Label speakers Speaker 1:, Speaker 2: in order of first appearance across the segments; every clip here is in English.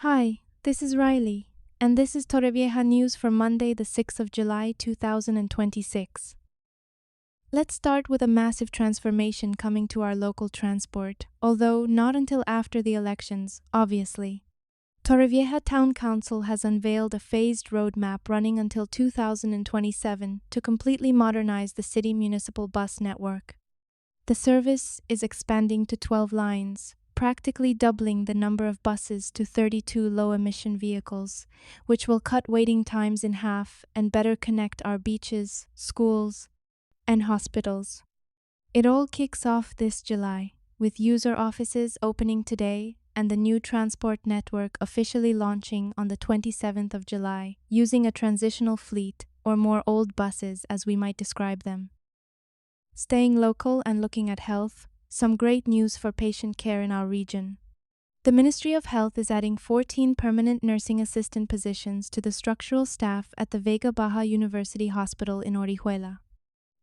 Speaker 1: Hi, this is Riley, and this is Torrevieja news for Monday, the 6th of July, 2026. Let's start with a massive transformation coming to our local transport, although not until after the elections, obviously. Torrevieja Town Council has unveiled a phased roadmap running until 2027 to completely modernize the city municipal bus network. The service is expanding to 12 lines, practically doubling the number of buses to 32 low-emission vehicles, which will cut waiting times in half and better connect our beaches, schools, and hospitals. It all kicks off this July, with user offices opening today and the new transport network officially launching on the 27th of July, using a transitional fleet, or more old buses as we might describe them. Staying local and looking at health, some great news for patient care in our region. The Ministry of Health is adding 14 permanent nursing assistant positions to the structural staff at the Vega Baja University Hospital in Orihuela.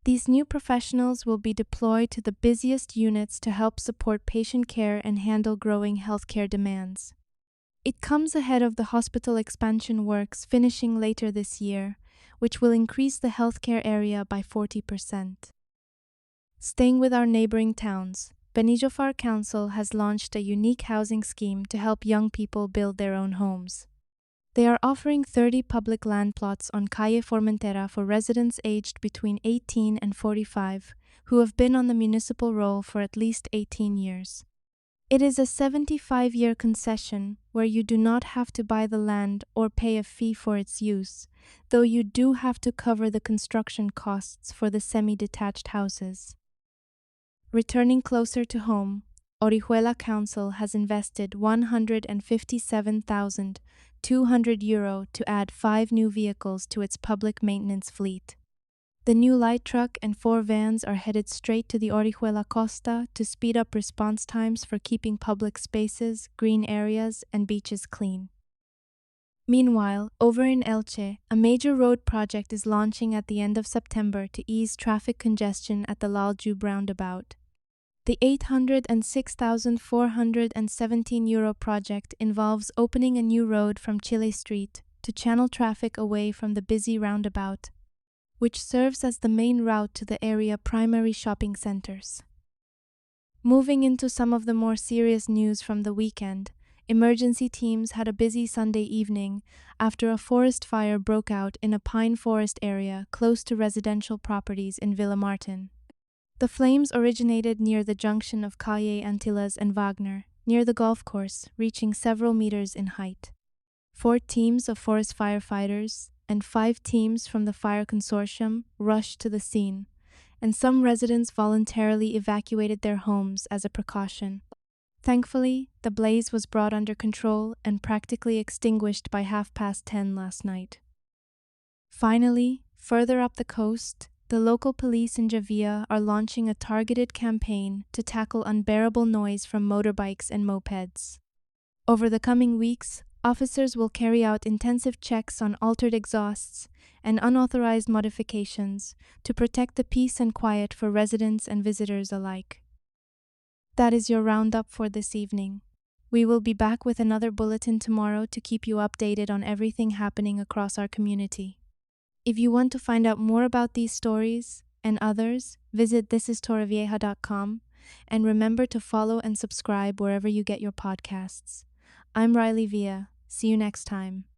Speaker 1: These new professionals will be deployed to the busiest units to help support patient care and handle growing healthcare demands. It comes ahead of the hospital expansion works finishing later this year, which will increase the healthcare area by 40%. Staying with our neighboring towns, Benijófar Council has launched a unique housing scheme to help young people build their own homes. They are offering 30 public land plots on Calle Formentera for residents aged between 18 and 45 who have been on the municipal roll for at least 18 years. It is a 75-year concession where you do not have to buy the land or pay a fee for its use, though you do have to cover the construction costs for the semi-detached houses. Returning closer to home, Orihuela Council has invested €157,200 to add 5 new vehicles to its public maintenance fleet. The new light truck and 4 vans are headed straight to the Orihuela Costa to speed up response times for keeping public spaces, green areas, and beaches clean. Meanwhile, over in Elche, a major road project is launching at the end of September to ease traffic congestion at the halve roundabout. The €806,417 project involves opening a new road from Chile Street to channel traffic away from the busy roundabout, which serves as the main route to the area primary shopping centers. Moving into some of the more serious news from the weekend, emergency teams had a busy Sunday evening after a forest fire broke out in a pine forest area close to residential properties in Villamartin. The flames originated near the junction of Calle Antillas and Wagner, near the golf course, reaching several meters in height. 4 teams of forest firefighters and 5 teams from the fire consortium rushed to the scene, and some residents voluntarily evacuated their homes as a precaution. Thankfully, the blaze was brought under control and practically extinguished by 10:30 last night. Finally, further up the coast, the local police in Javea are launching a targeted campaign to tackle unbearable noise from motorbikes and mopeds. Over the coming weeks, officers will carry out intensive checks on altered exhausts and unauthorized modifications to protect the peace and quiet for residents and visitors alike. That is your roundup for this evening. We will be back with another bulletin tomorrow to keep you updated on everything happening across our community. If you want to find out more about these stories and others, visit thisistorrevieja.com and remember to follow and subscribe wherever you get your podcasts. I'm Riley Villa. See you next time.